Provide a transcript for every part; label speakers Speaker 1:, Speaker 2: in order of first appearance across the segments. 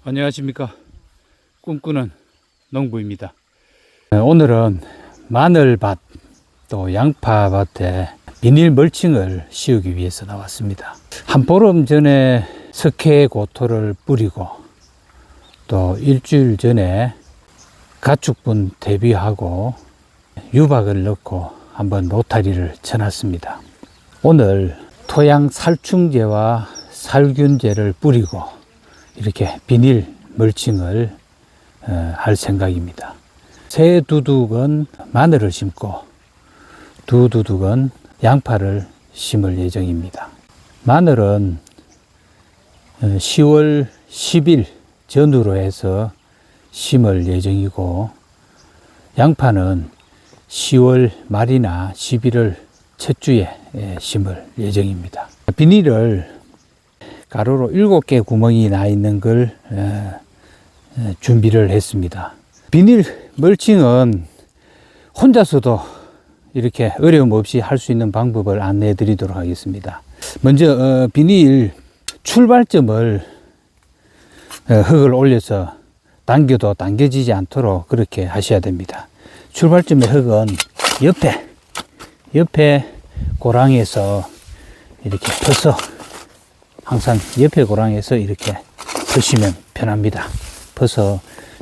Speaker 1: 안녕하십니까. 꿈꾸는 농부입니다. 오늘은 마늘밭 또 양파밭에 비닐 멀칭을 씌우기 위해서 나왔습니다. 한 보름 전에 석회고토를 뿌리고 또 일주일 전에 가축분 대비하고 유박을 넣고 한번 노타리를 쳐놨습니다. 오늘 토양 살충제와 살균제를 뿌리고 이렇게 비닐 멀칭을 할 생각입니다. 세 두둑은 마늘을 심고 두 두둑은 양파를 심을 예정입니다. 마늘은 10월 10일 전후로 해서 심을 예정이고 양파는 10월 말이나 11월 첫 주에 심을 예정입니다. 비닐을 가로로 7개 구멍이 나 있는 걸 준비를 했습니다. 비닐 멀칭은 혼자서도 이렇게 어려움 없이 할 수 있는 방법을 안내해 드리도록 하겠습니다. 먼저 비닐 출발점을 흙을 올려서 당겨도 당겨지지 않도록 그렇게 하셔야 됩니다. 출발점의 흙은 옆에 고랑에서 이렇게 퍼서 항상 옆에 고랑에서 이렇게 퍼시면 편합니다. 퍼서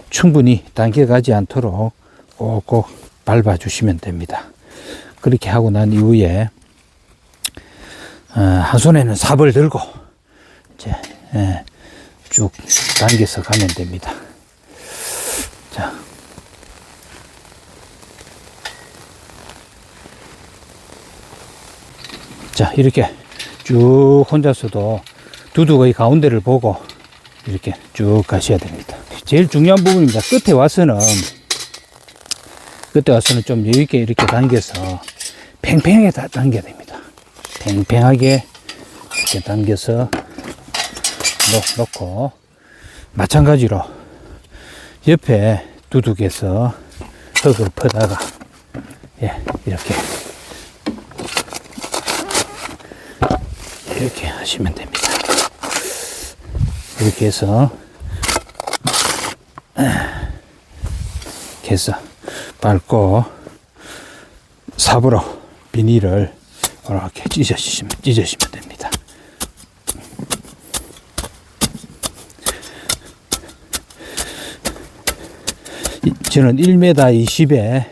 Speaker 1: 충분히 당겨가지 않도록 꼭꼭 밟아주시면 됩니다. 그렇게 하고 난 이후에 한 손에는 삽을 들고 이제 쭉 당겨서 가면 됩니다. 자, 이렇게 쭉 혼자서도 두둑의 가운데를 보고 이렇게 쭉 가셔야 됩니다. 제일 중요한 부분입니다. 끝에 와서는 좀 여유있게 이렇게 당겨서 팽팽하게 다 당겨야 됩니다. 팽팽하게 이렇게 당겨서 놓고 마찬가지로 옆에 두둑에서 흙을 퍼다가 이렇게 하시면 됩니다. 이렇게 해서 밟고 삽으로 비닐을 이렇게 찢으시면 됩니다. 저는 1m 20에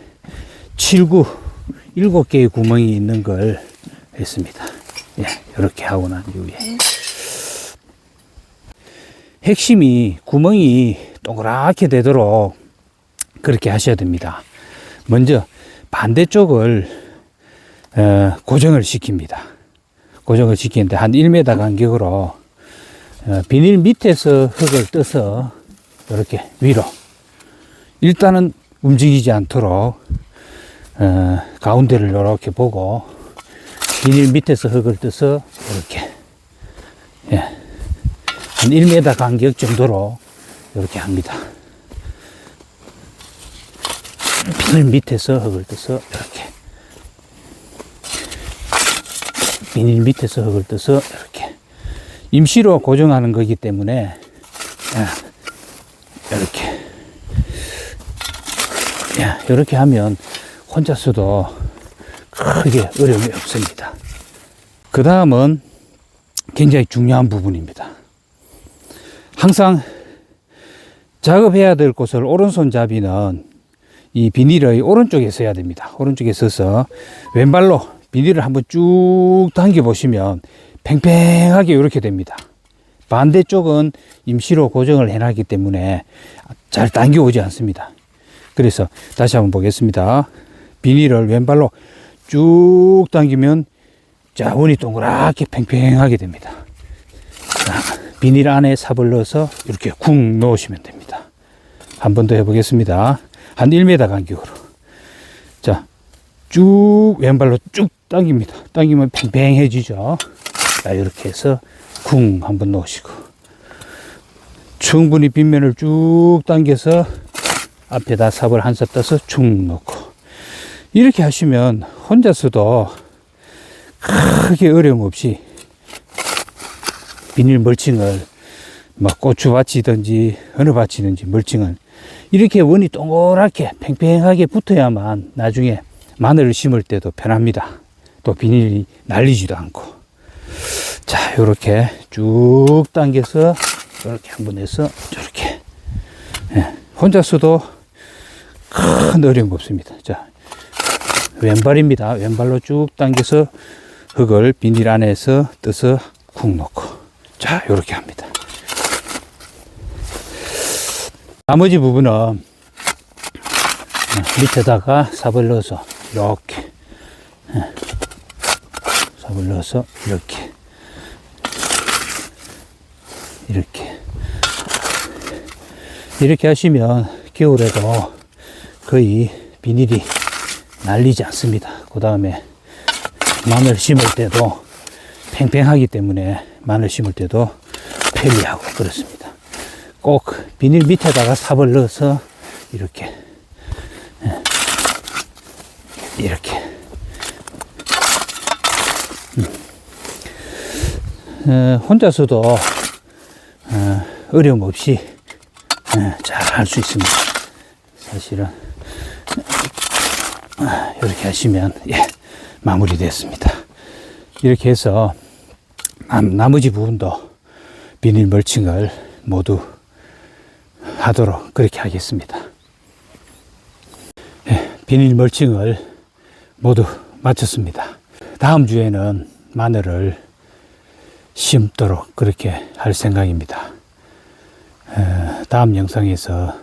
Speaker 1: 7구 7개의 구멍이 있는 걸 했습니다. 이렇게 하고 난 이후에 핵심이 구멍이 동그랗게 되도록 그렇게 하셔야 됩니다. 먼저 반대쪽을 고정을 시킵니다. 고정을 시키는데 한 1m 간격으로 비닐 밑에서 흙을 떠서 이렇게 위로 일단은 움직이지 않도록 가운데를 이렇게 보고 비닐 밑에서 흙을 떠서 이렇게 한 1m 간격 정도로 이렇게 합니다. 비닐 밑에서 흙을 떠서 이렇게 비닐 밑에서 흙을 떠서 이렇게 임시로 고정하는 거기 때문에 이렇게 하면 혼자서도 크게 어려움이 없습니다. 그 다음은 굉장히 중요한 부분입니다. 항상 작업해야 될 곳을 오른손잡이는 이 비닐의 오른쪽에 서야 됩니다. 오른쪽에 서서 왼발로 비닐을 한번 쭉 당겨 보시면 팽팽하게 이렇게 됩니다. 반대쪽은 임시로 고정을 해놨기 때문에 잘 당겨오지 않습니다. 그래서 다시 한번 보겠습니다. 비닐을 왼발로 쭉 당기면 자원이 동그랗게 팽팽하게 됩니다. 자, 비닐 안에 삽을 넣어서 이렇게 쿵 넣으시면 됩니다. 한 번 더 해보겠습니다. 한 1m 간격으로. 자, 쭉 왼발로 쭉 당깁니다. 당기면 팽팽해지죠. 자, 이렇게 해서 쿵 한번 넣으시고 충분히 빗면을 쭉 당겨서 앞에다 삽을 한 삽 떠서 축 넣고 이렇게 하시면 혼자서도 크게 어려움 없이 비닐 멀칭을 뭐 고추밭이든지 어느 밭이든지 멀칭은 이렇게 원이 동그랗게 팽팽하게 붙어야만 나중에 마늘을 심을 때도 편합니다. 또 비닐이 날리지도 않고. 자, 요렇게 쭉 당겨서 이렇게 한번 해서 저렇게. 예, 혼자서도 큰 어려움 없습니다. 자, 왼발입니다. 왼발로 쭉 당겨서 흙을 비닐 안에서 떠서 쿡 넣고. 자, 요렇게 합니다. 나머지 부분은 밑에다가 삽을 넣어서 이렇게 삽을 넣어서 이렇게 하시면 겨울에도 거의 비닐이 날리지 않습니다. 그 다음에 마늘 심을 때도 팽팽하기 때문에 마늘 심을 때도 편리하고 그렇습니다. 꼭 비닐 밑에다가 삽을 넣어서 이렇게 혼자서도 어려움 없이 잘 할 수 있습니다. 사실은 이렇게 하시면 마무리됐습니다. 이렇게 해서 나머지 부분도 비닐 멀칭을 모두 하도록 그렇게 하겠습니다. 비닐 멀칭을 모두 마쳤습니다. 다음 주에는 마늘을 심도록 그렇게 할 생각입니다. 다음 영상에서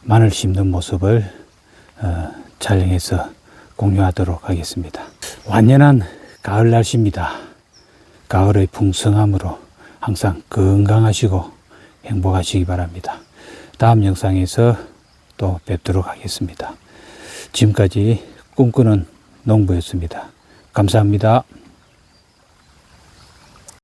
Speaker 1: 마늘 심는 모습을 촬영해서 공유하도록 하겠습니다. 완연한 가을 날씨입니다. 가을의 풍성함으로 항상 건강하시고 행복하시기 바랍니다. 다음 영상에서 또 뵙도록 하겠습니다. 지금까지 꿈꾸는 농부였습니다. 감사합니다.